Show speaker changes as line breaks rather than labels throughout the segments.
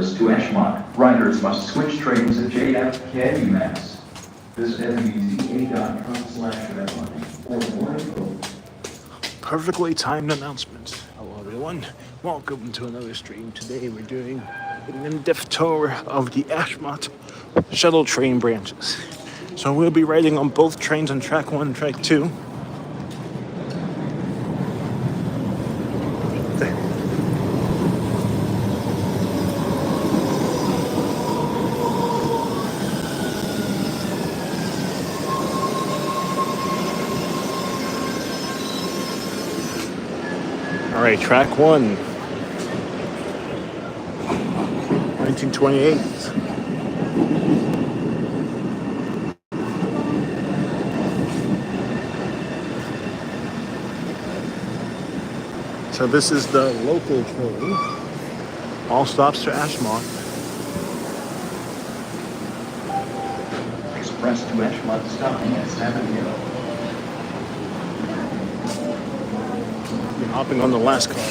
Express to Ashmont. Riders must switch trains at JF Candy Mass. Visit MBTA.com/redline for more info.
Perfectly timed announcement. Hello everyone, welcome to another stream. Today we're doing an in-depth tour of the Ashmont shuttle train branches. So we'll be riding on both trains on track 1 and track 2. All right, track 1, 1928. So this is the local train. All stops to Ashmont.
Express to Ashmont stopping at 7 Hill.
Hopping on the last car.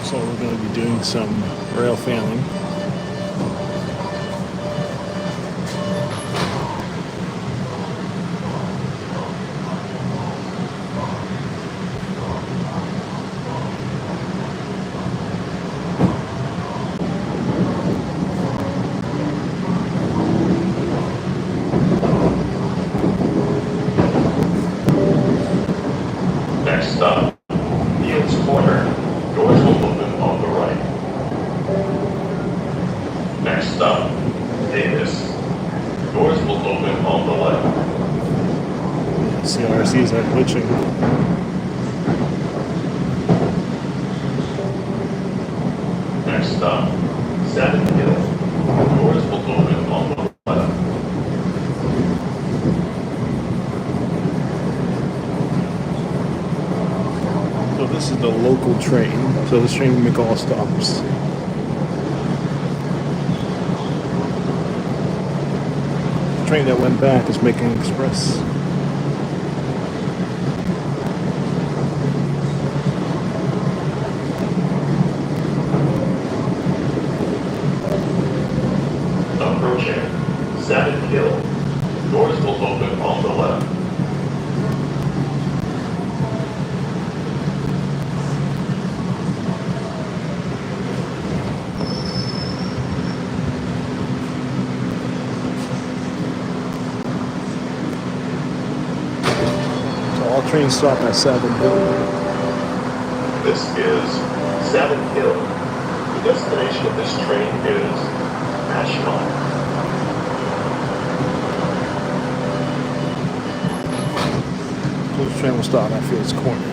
So we're going to be doing some rail fanning.
Next stop, Fields Corner. Doors will open on the right. Next stop, Davis. Doors will open on the left.
CRCs are glitching.
Next stop, 7 Hill. Doors will open on the left.
So this is the local train. So this train will make all stops. The train that went back is making express.
Approaching 7 Hill. Doors will open on the left.
All trains stop at 7 Hill.
This is 7 Hill. The destination of this train is Ashmont.
This train will stop at Fields Corner.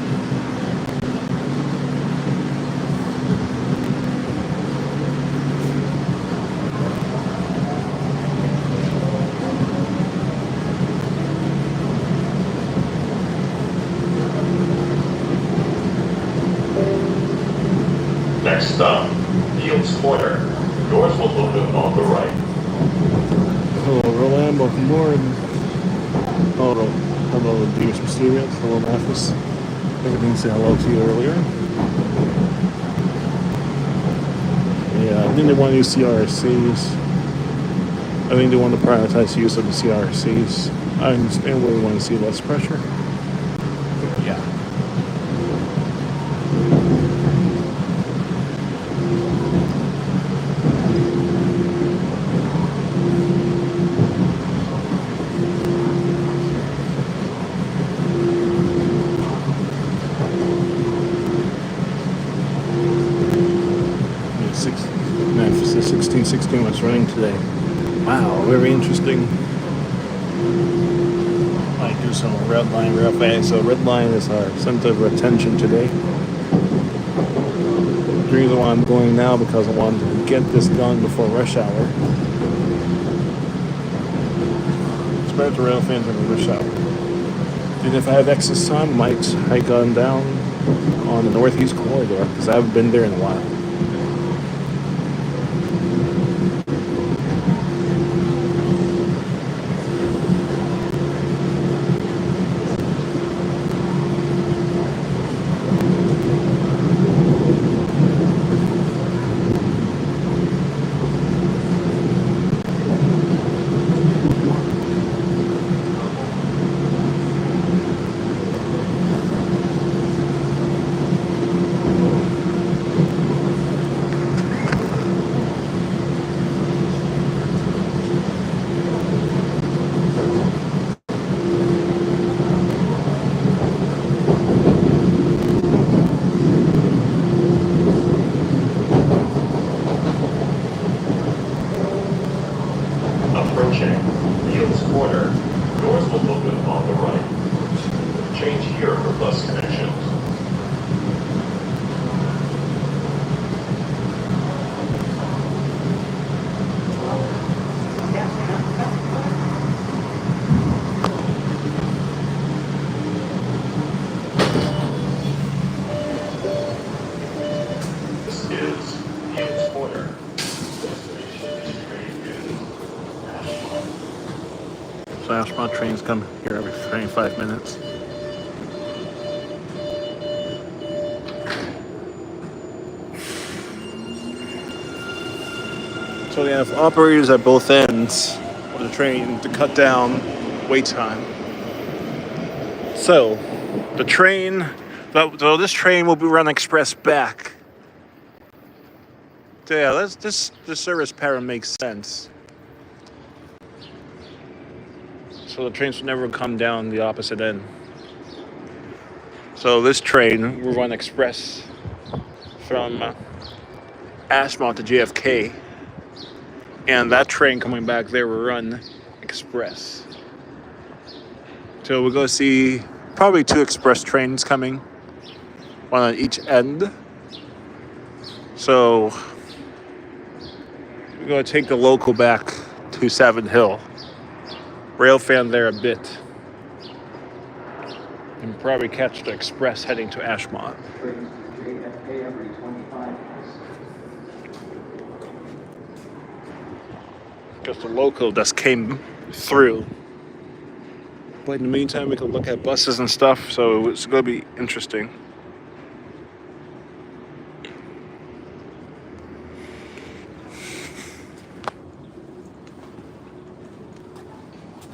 Next stop, Fields Corner. Doors will open on the right.
Hello, Roland. Welcome aboard. hello, dear Mysterious. Hello, Mathis. Everything said hello to you earlier. Yeah, I think they want to use CRCs. I think they want to prioritize use of the CRCs. I understand where we want to see less pressure. Yeah. Memphis 1616 was running today. Wow, very interesting. I do some red line real fast. So red line is our center of attention today. The reason why I'm going now because I wanted to get this done before rush hour. Spread the rail fans in the rush hour. And if I have excess time, I might hike on down on the northeast corridor because I haven't been there in a while.
Approaching Fields Corner, doors will open on the right. Change here for bus connections. This is Fields Corner. Destination train is Ashmont.
So Ashmont trains come here every 25 minutes. So they have operators at both ends of the train to cut down wait time. So the train, so this train will be run express back. So yeah, this service pattern makes sense. So the trains will never come down the opposite end. So this train will run express from Ashmont to JFK. And that train coming back there will run express. So we'll go see probably 2 express trains coming, one on each end. So we're going to take the local back to Savin Hill. Rail fan there a bit. And probably catch the express heading to Ashmont.
JFK every 25 minutes.
Just the local just came through. But in the meantime, we can look at buses and stuff, so it's going to be interesting.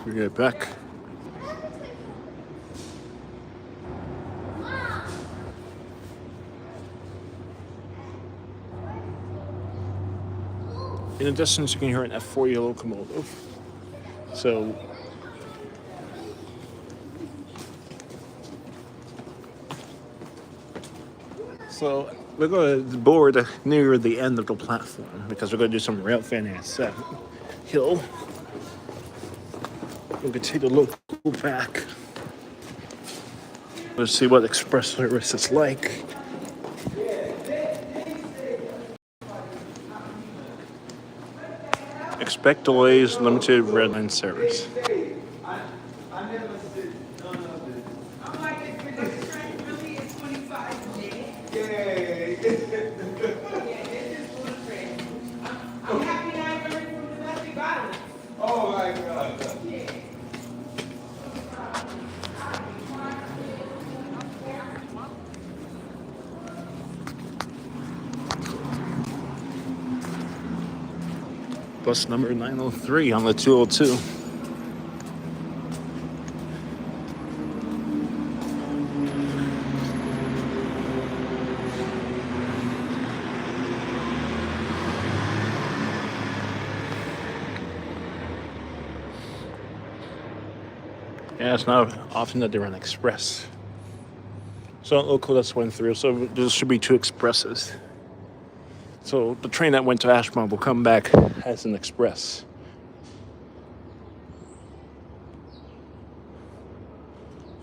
We get back. In the distance, you can hear an F40 locomotive. So we're going to board near the end of the platform because we're going to do some rail fanning at Savin Hill. We can take the local back. Let's see what express service is like. Expect delays, limited red line service. bus number 903 on the 202. Yeah, it's not often that they run express. So local that's went through, so there should be two expresses. So the train that went to Ashmont will come back as an express.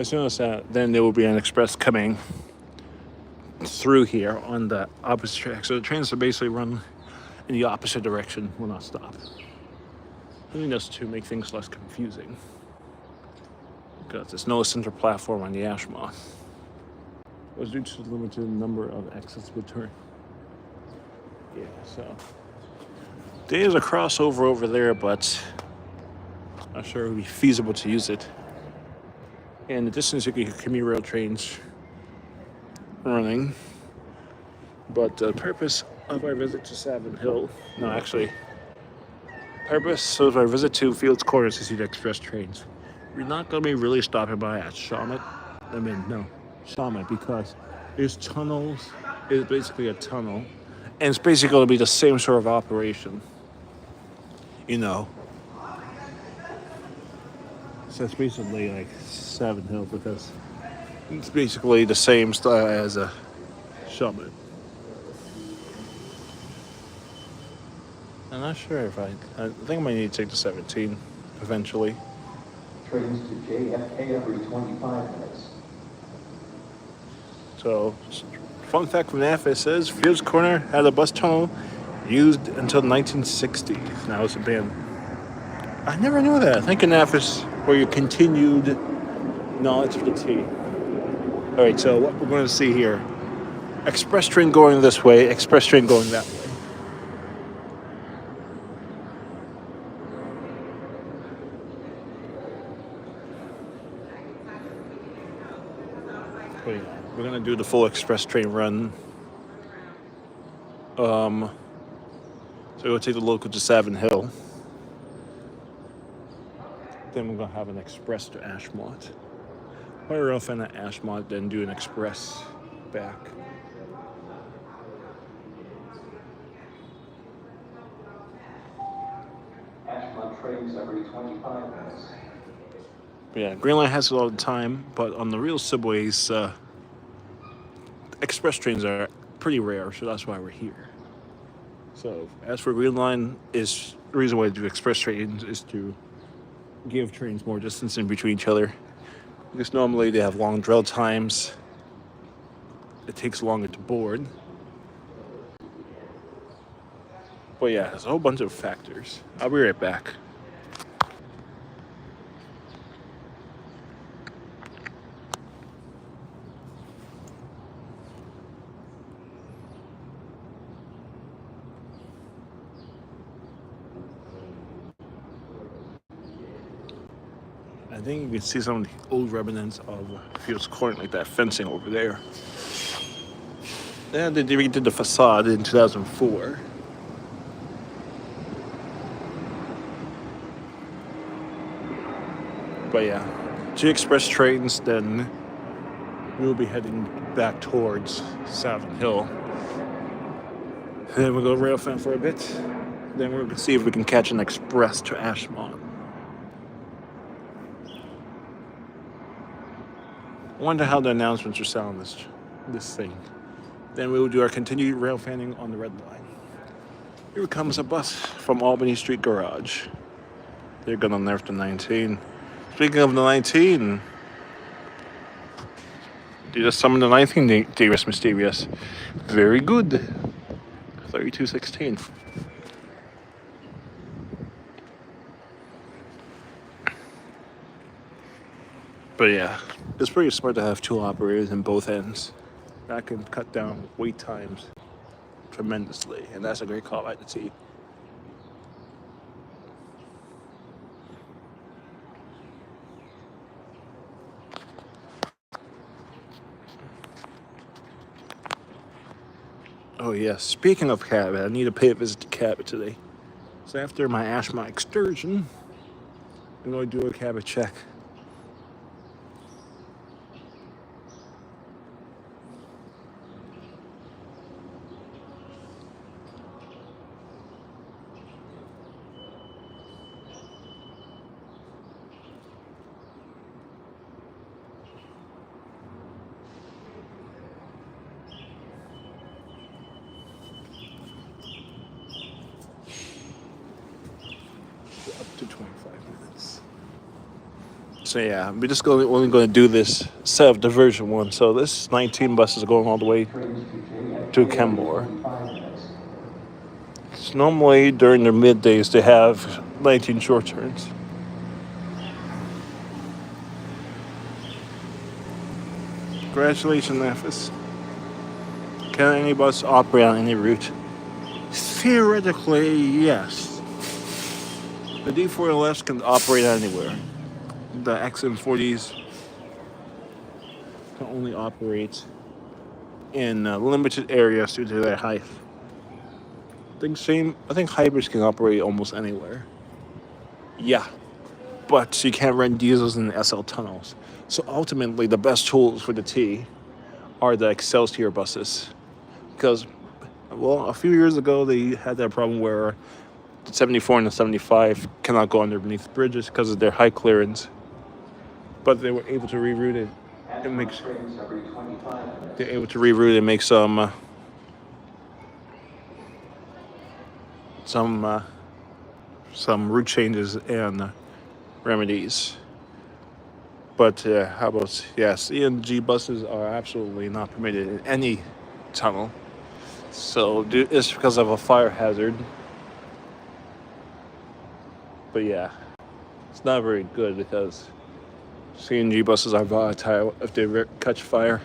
As soon as that, then there will be an express coming through here on the opposite track. So the trains will basically run in the opposite direction, will not stop. I think that's to make things less confusing, because there's no center platform on the Ashmont. It was due to the limited number of exits per turn. Yeah, so there is a crossover over there, but I'm not sure it would be feasible to use it. And in the distance, you can hear commuter rail trains running. But the purpose of our visit to Savin Hill, purpose of our visit to Fields Corner is to see the express trains. We're not going to be really stopping by at Shuttle, because there's tunnels. It's basically a tunnel, and it's basically going to be the same sort of operation. So it's basically like Savin Hill, because it's basically the same style as a Shuttle. I'm not sure if I think I might need to take the 17 eventually.
Trains to JFK every 25 minutes.
So, fun fact from NAF, it says Fields Corner had a bus tunnel used until the 1960s. Now it's abandoned. I never knew that. I think NAF is where you continued knowledge of the T. Alright, so what we're going to see here. Express train going this way, express train going that way. We're gonna do the full express train run. So we'll take the local to Savin Hill. Then we're gonna have an express to Ashmont. Or off in at Ashmont, then do an express back.
Ashmont trains every 25 minutes.
But yeah, Green Line has it all the time, but on the real subways, express trains are pretty rare, so that's why we're here. So as for Green Line, the reason why I do express trains is to give trains more distance in between each other. Because normally they have long dwell times. It takes longer to board. But yeah, there's a whole bunch of factors. I'll be right back. I think you can see some of the old remnants of Fields Corner, like that fencing over there. And they redid the facade in 2004. But yeah, 2 express trains, then we'll be heading back towards Savin Hill. And then we'll go rail fan for a bit. Then we're gonna see if we can catch an express to Ashmont. I wonder how the announcements are sound this thing. Then we will do our continued rail fanning on the red line. Here comes a bus from Albany Street Garage. They're gonna nerf the 19. Speaking of the 19, you just summoned the 19, dearest Mysterious. Very good. 3216. But yeah, it's pretty smart to have 2 operators in both ends. That can cut down wait times tremendously, and that's a great call by the T. Oh yeah, speaking of Cabot, I need to pay a visit to Cabot today. So after my Ashmont excursion, I'm going to do a cabin check. Up to 25 minutes. So yeah, we're just only going to do this set of diversion one. So this 19 buses are going all the way to Kenmore. So normally during the middays they have 19 short turns. Congratulations, Nafis. Can any bus operate on any route? Theoretically, yes. The D4LS can operate anywhere. The XM40s can only operate in limited areas due to their height. I think hybrids can operate almost anywhere. Yeah, but you can't run diesels in the SL tunnels. So ultimately, the best tools for the T are the Excelsior buses, because, well, a few years ago they had that problem where the 74 and the 75 cannot go underneath bridges because of their high clearance, but they were able to reroute it. They're able to reroute it and make some route changes and remedies. But how about, yes, ENG buses are absolutely not permitted in any tunnel. So it's because of a fire hazard. But yeah, it's not very good because CNG buses are volatile if they catch fire.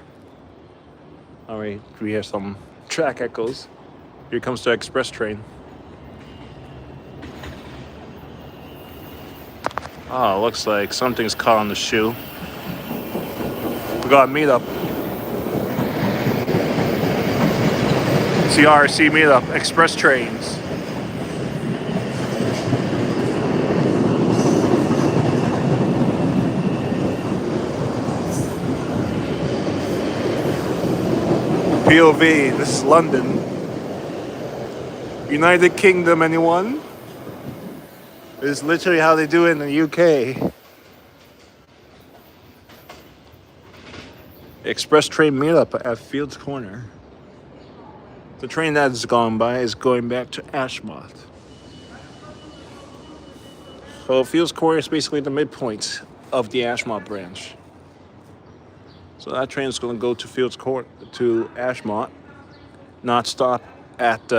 All right, we have some track echoes. Here comes the express train. Oh, looks like something's caught on the shoe. We got a meetup. CRC meetup, express trains. POV, this is London. United Kingdom, anyone? This is literally how they do it in the UK. Express train meetup at Fields Corner. The train that has gone by is going back to Ashmont. So Fields Corner is basically the midpoint of the Ashmont branch. So that train is going to go to Fields Corner to Ashmont, not stop at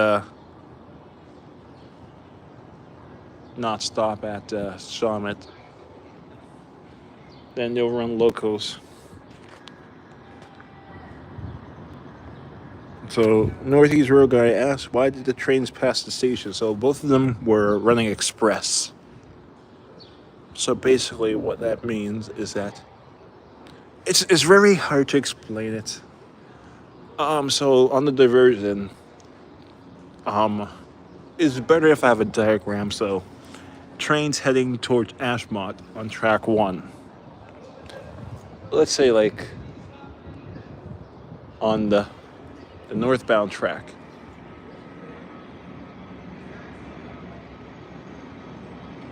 Shawmut. Then they'll run locals. So Northeast Road guy asked, why did the trains pass the station? So both of them were running express. So basically what that means is that it's very hard to explain it. So on the diversion, it's better if I have a diagram. So trains heading towards Ashmont on track 1. Let's say like on the northbound track.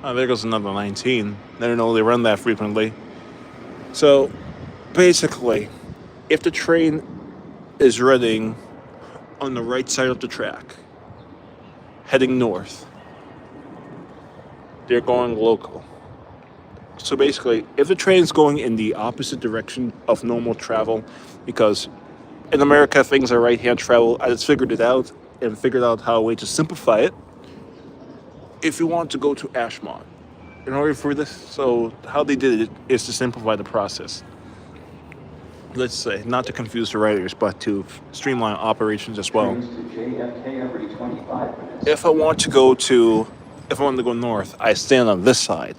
Oh, there goes another 19. I don't know they run that frequently. So basically, if the train is running on the right side of the track, heading north, they're going local. So basically, if the train is going in the opposite direction of normal travel, because in America things are right-hand travel, I just figured it out and figured out how a way to simplify it. If you want to go to Ashmont, in order for this, so how they did it is to simplify the process. Let's say, not to confuse the riders, but to streamline operations as well. If I want to go north, I stand on this side.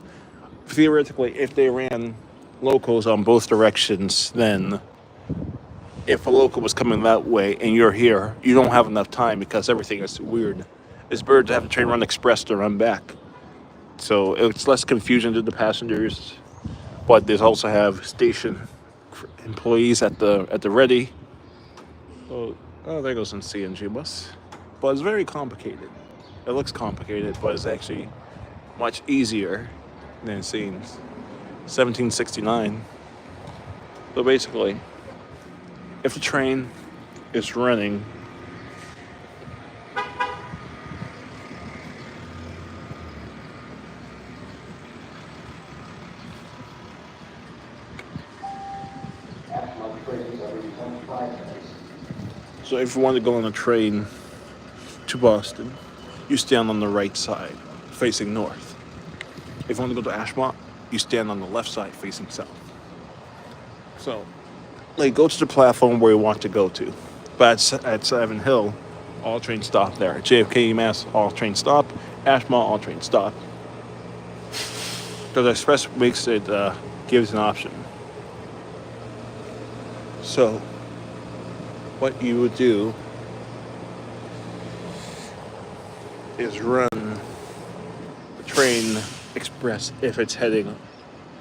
Theoretically, if they ran locals on both directions, then if a local was coming that way and you're here, you don't have enough time because everything is weird It's better to have the train run express to run back. So it's less confusion to the passengers. But there's also have station employees at the ready. Oh, there goes some CNG bus. But it's very complicated. It looks complicated, but it's actually much easier than it seems. 1769. So basically, if the train is running, so if you want to go on a train to Boston, you stand on the right side, facing north. If you want to go to Ashmont, you stand on the left side, facing south. So, like, go to the platform where you want to go to. But at Seven Hill, all trains stop there. At JFK, UMass, all trains stop. Ashmont, all trains stop. Because Express makes it, gives an option. So, what you would do is run the train express if it's heading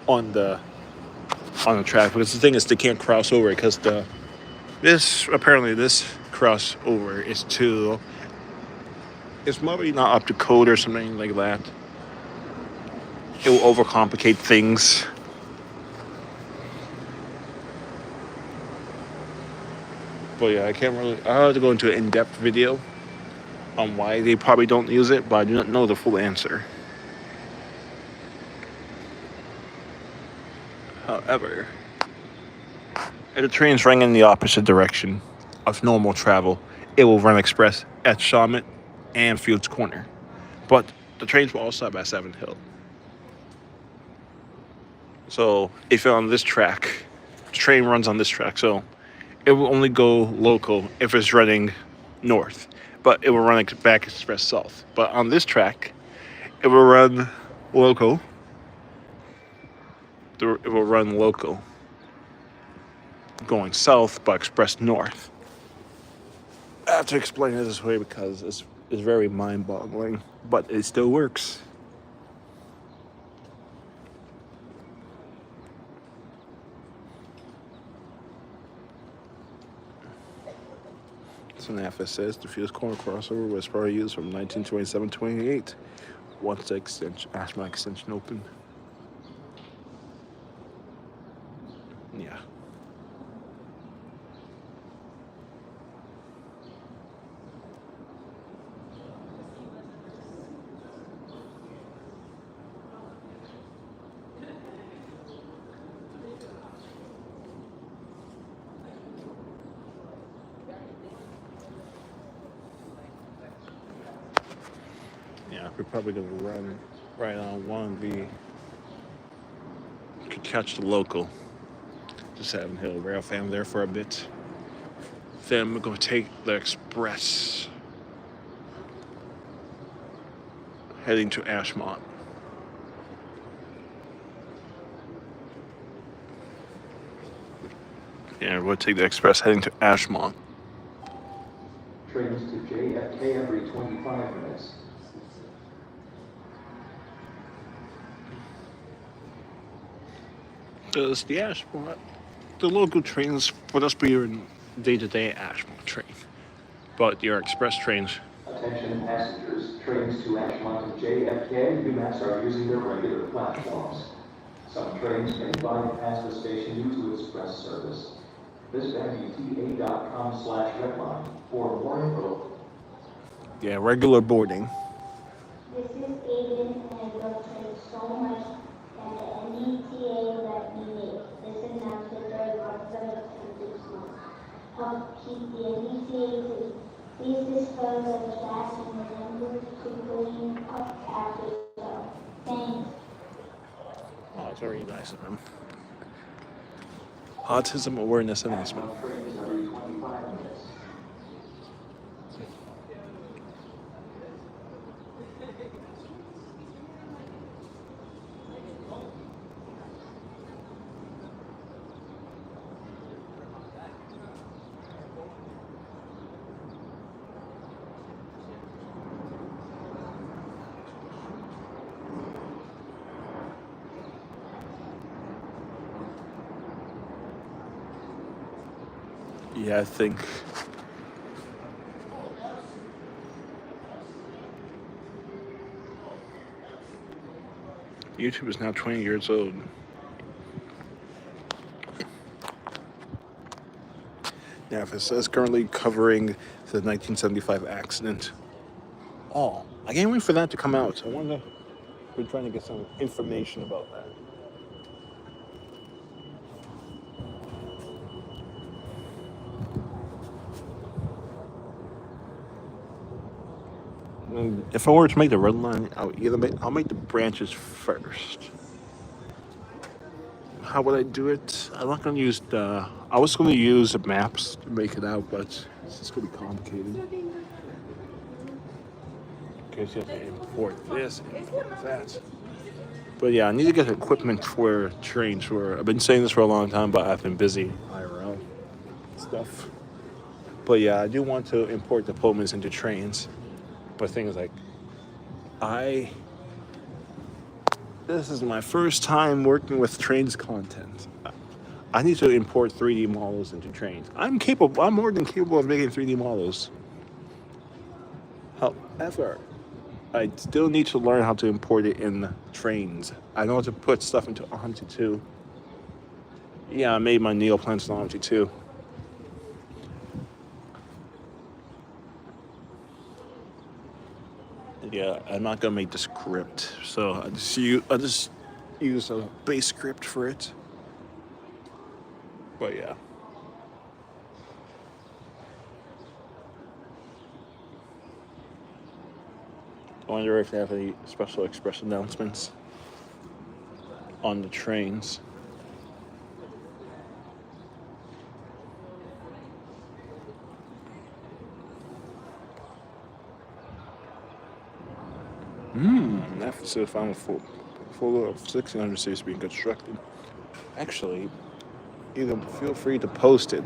on the track, because the thing is they can't cross over because this crossover is it's probably not up to code or something like that. It will overcomplicate things. But yeah, I have to go into an in-depth video on why they probably don't use it, but I do not know the full answer. However, if the train's running in the opposite direction of normal travel, it will run express at Shawmut and Fields Corner. But the trains will all stop at Seven Hill. So if you're on this track, the train runs on this track, so it will only go local if it's running north, but it will run back express south. But on this track, it will run local. It will run local, going south but express north. I have to explain it this way because it's very mind-boggling, but it still works. So NAFTA says the Fields Corner crossover was probably used from 1927-28 once the Ashmont extension opened. Yeah. Yeah, we're probably gonna run right on 1B. Could catch the local. Just Seven Hill Rail Fam there for a bit. Then we're gonna take the express heading to Ashmont. Yeah, we'll take the express heading to Ashmont.
Trains to JFK every 25 minutes.
Does the Ashmont, the local trains would just be your day-to-day Ashmont train, but your express trains.
Attention passengers, trains to Ashmont and JFK UMass are using their regular platforms. Some trains may bypass the station due to express service. Visit MBTA.com/redline for more info.
Yeah, regular boarding.
This is Aiden, and I love trains so much that the MBTA let me make this announcement during our October 6 month. Help keep the MBTA clean. Please dispose of the trash and remember to clean up after yourself. Thanks.
Oh, it's very nice of them. Autism awareness announcement.
Trains every 25 minutes.
Yeah, I think YouTube is now 20 years old. Now, if it says currently covering the 1975 accident. Oh, I can't wait for that to come out. I wonder if we're trying to get some information about that. And if I were to make the red line, I'll make the branches first. How would I do it? I'm not gonna use the. I was gonna use the maps to make it out, but it's just gonna be complicated. Okay, so you have to import this, import that. But yeah, I need to get equipment for trains. I've been saying this for a long time, but I've been busy IRL stuff. But yeah, I do want to import the Pullmans into trains. But the thing is, like, this is my first time working with trains content. I need to import 3D models into trains. I'm more than capable of making 3D models. However, I still need to learn how to import it in trains. I know how to put stuff onto 2. Yeah, I made my neoplants onto 2. Yeah, I'm not gonna make the script, so I just use a base script for it. But yeah. I wonder if they have any special express announcements on the trains. After the final full of 1600 cities being constructed. Actually, either feel free to post it.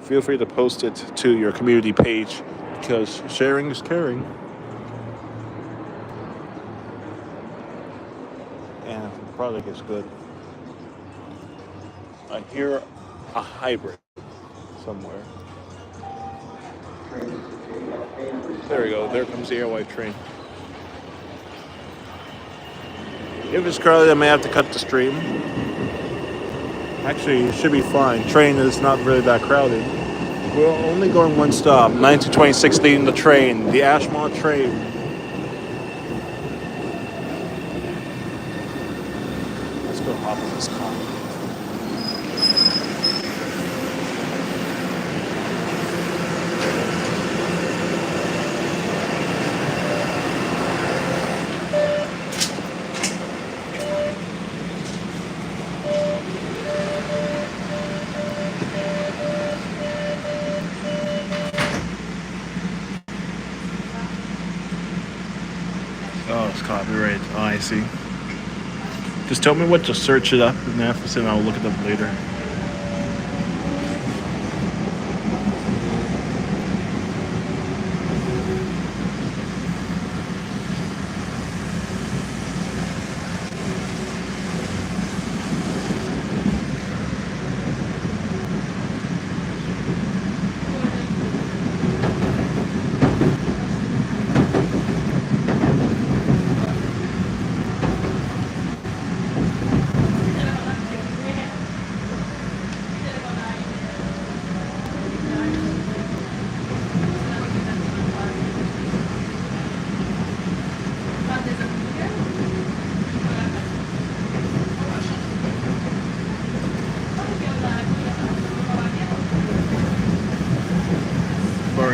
Feel free to post it to your community page because sharing is caring. And the product is good. I hear a hybrid somewhere. There we go. There comes the Airway train. If it's crowded, I may have to cut the stream. Actually, it should be fine. Train is not really that crowded. We're only going one stop. 9 to 26 leading the train. The Ashmont train. Let's go hop in this car. Oh, it's copyright. Oh, I see. Just tell me what to search it up and I'll look it up later.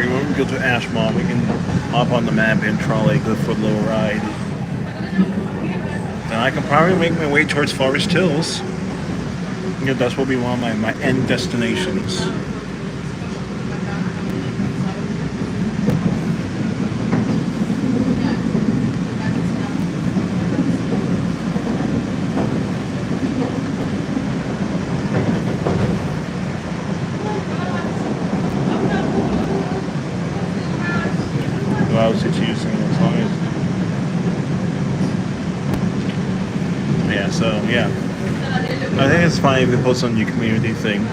When we go to Ashmont, we can hop on the map and trolley, go for a little ride. And I can probably make my way towards Forest Hills. Yeah, that's will be one of my end destinations. Well, it's using as long as. Yeah, so yeah. I think it's fine if you post on your community thing.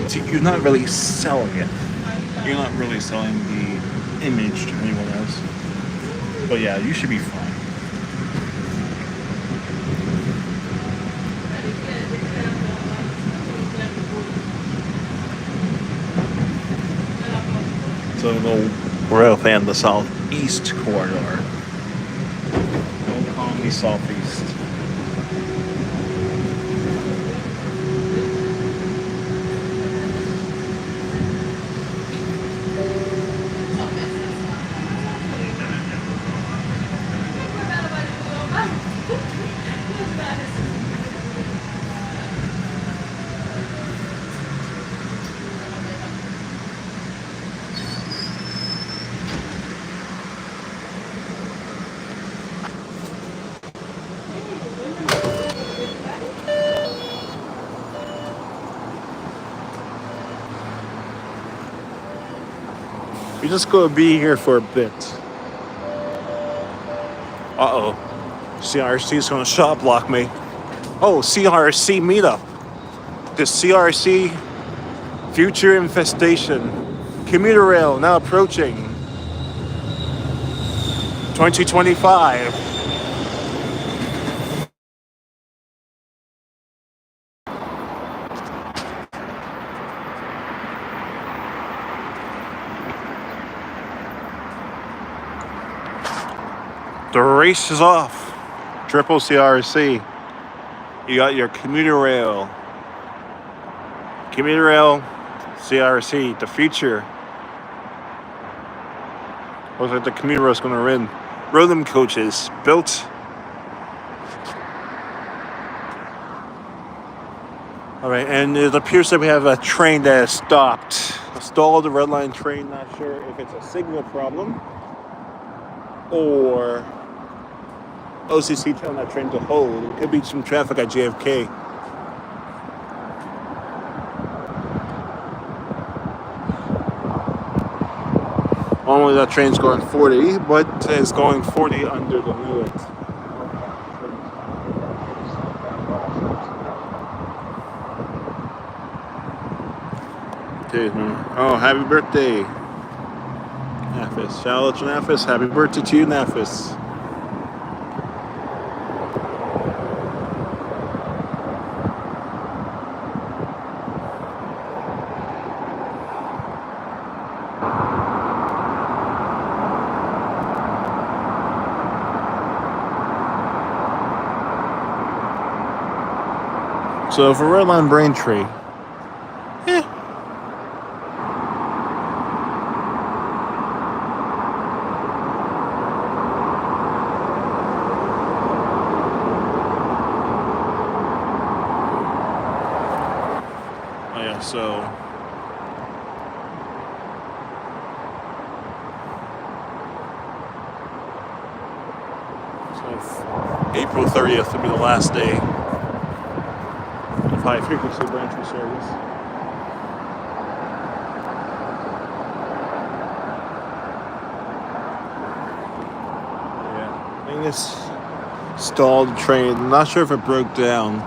See, you're not really selling it. You're not really selling the image to anyone else. But yeah, you should be fine. So we're out in the southeast corridor. Don't call me southeast. We're just gonna be here for a bit. Uh-oh. CRC's gonna shot block me. Oh, CRC meetup. The CRC future infestation. Commuter rail now approaching. 2025. The race is off. Triple CRC. You got your commuter rail. Commuter rail, CRC, the future. Looks like the commuter rail is going to win. Rhythm coaches built. All right, and it appears that we have a train that has stopped. A stalled red line train. Not sure if it's a signal problem or OCC telling that train to hold. It could be some traffic at JFK. Normally that train's going 40, but it's going 40 under the limit. Oh, happy birthday, Nafis. Shout out to Nafis. Happy birthday to you, Nafis. So for Redline Braintree, so April 30th will be the last day of high frequency Braintree service. Yeah, I think it's stalled train. I'm not sure if it broke down.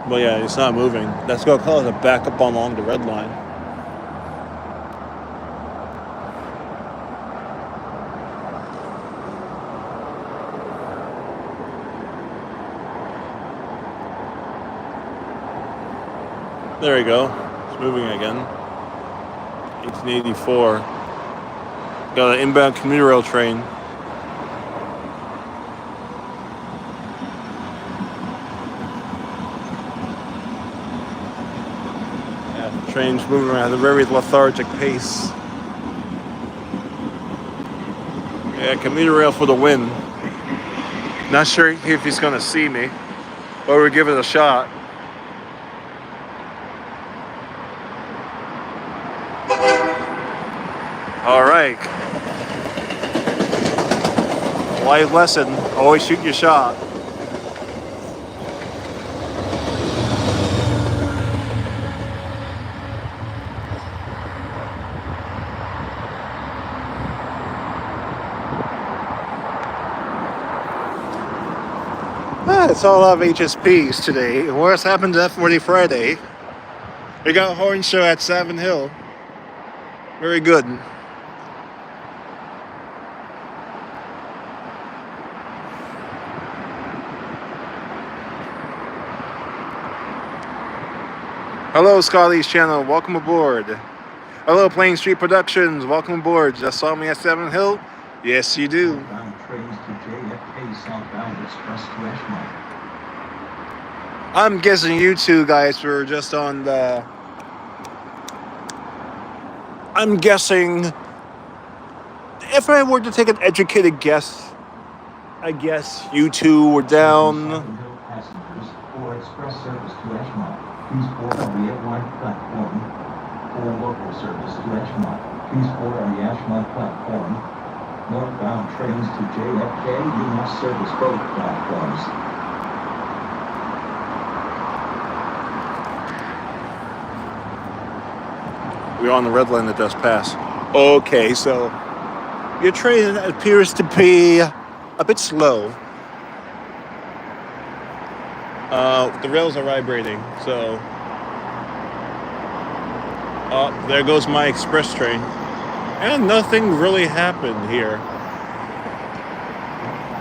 But yeah, it's not moving. That's going to cause a backup along the red line. There we go. It's moving again. 1884. Got an inbound commuter rail train. Train's moving around at a very lethargic pace. Yeah, commuter rail for the win. Not sure if he's gonna see me, but we'll give it a shot. All right. Life lesson: always shoot your shot. It's all of HSPs today. What's happened to F40 Friday? We got a horn show at Savin Hill. Very good. Hello, Scotty's channel. Welcome aboard. Hello, Plain Street Productions. Welcome aboard. Just saw me at Savin Hill? Yes, you do.
Northbound trains to JFK southbound express to Ashmont.
I'm guessing you two guys were just on the... I'm guessing... If I were to take an educated guess, I guess you two were down...
Savin Hill passengers for express service to Ashmont. Please board on the F1 platform. For local service to Ashmont, please board on the Ashmont platform. Northbound trains to JFK do not service both platforms.
We're on the red line that does pass. Okay, so your train appears to be a bit slow. The rails are vibrating, so... there goes my express train. And nothing really happened here.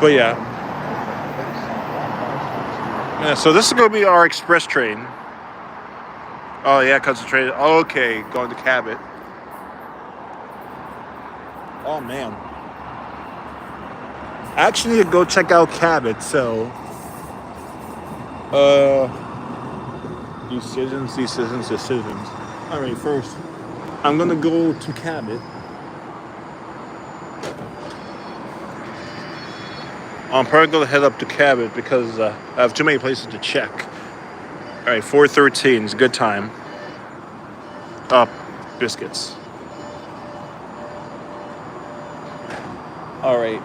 But yeah. Yeah, so this is going to be our express train. Oh yeah, concentrated. Okay, going to Cabot. Oh man. I actually need to go check out Cabot, so... Decisions. Alright, first, I'm gonna go to Cabot. I'm probably gonna head up to Cabot because I have too many places to check. Alright, 4:13 is a good time. Biscuits. Alright,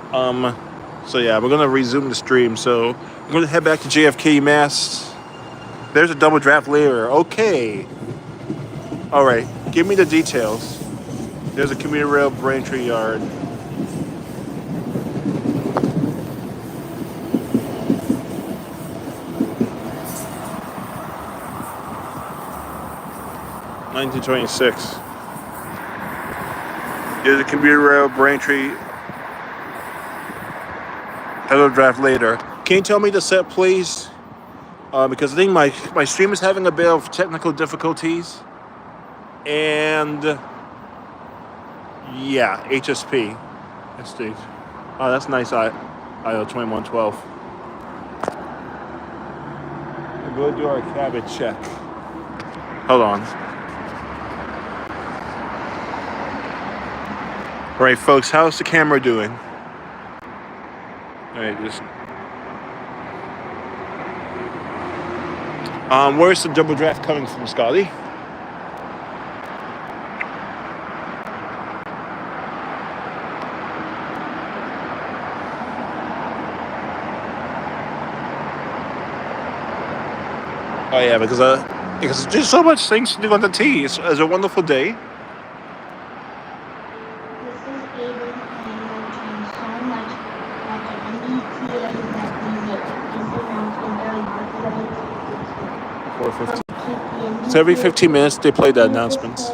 so yeah, we're gonna resume the stream. So I'm gonna head back to JFK Mass. There's a double draft later. Okay. Alright, give me the details. There's a commuter rail Braintree yard. $19.26. There's a commuter rail Braintree. Double draft later. Can you tell me the set, please? Because I think my stream is having a bit of technical difficulties. And yeah, HSP. Estate. Oh, that's nice. IO 2112. We'll go do our Cabot check. Hold on. All right, folks. How's the camera doing? All right, just. Where's the double draft coming from, Scotty? Oh yeah, because there's so much things to do on the T. It's a wonderful day.
This is Aiden, and I'm trying so much that the MBTA that we make this announcement early
4:15. So every 15 minutes they play the announcements.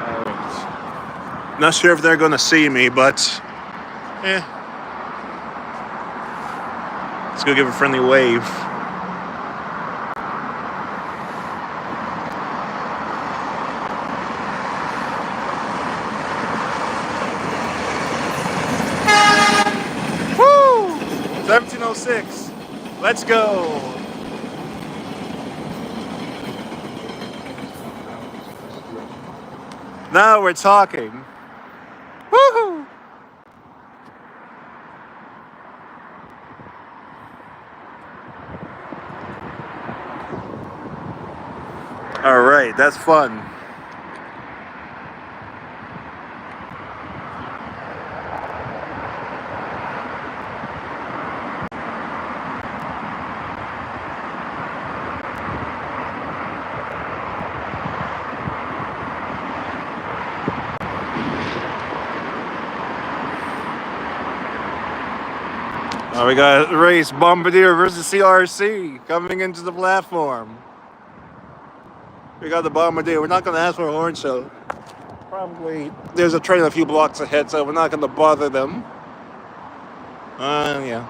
Alright. Not sure if they're gonna see me, but let's go give a friendly wave. Woo! 1706. Let's go. Now we're talking. Woohoo! All right, that's fun. We got a race, Bombardier versus CRC coming into the platform. We got the Bombardier. We're not going to ask for a horn show. Probably there's a train a few blocks ahead, so we're not going to bother them. Yeah.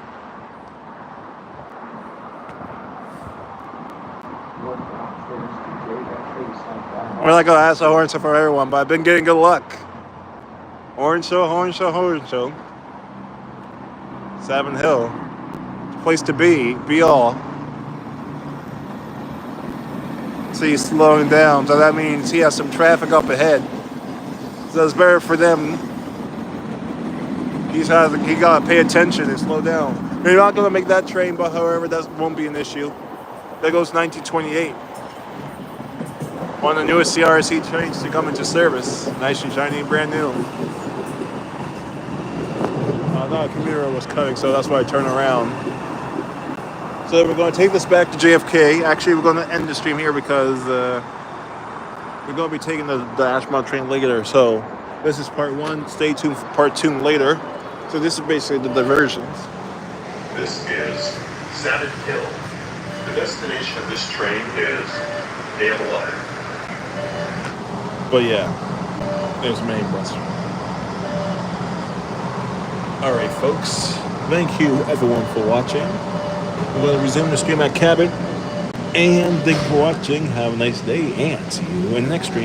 We're not going to ask a horn show for everyone, but I've been getting good luck. Horn show, horn show, horn show. Savin Hill. Place to be all. So he's slowing down, so that means he has some traffic up ahead. So it's better for them. He gotta pay attention and slow down. You're not gonna make that train, but however, that won't be an issue. There goes 1928. One of the newest CRC trains to come into service. Nice and shiny and brand new. I thought a commuter was coming, so that's why I turned around. So we're going to take this back to JFK. Actually, we're going to end the stream here because we're going to be taking the Ashmont train later. So this is part one. Stay tuned for part two later. So this is basically the diversions.
This is Savin Hill. The destination of this train is Dale.
But yeah, there's main bus. All right, folks. Thank you, everyone, for watching. We're going to resume the stream at Cabot. And thank you for watching. Have a nice day. And see you in the next stream.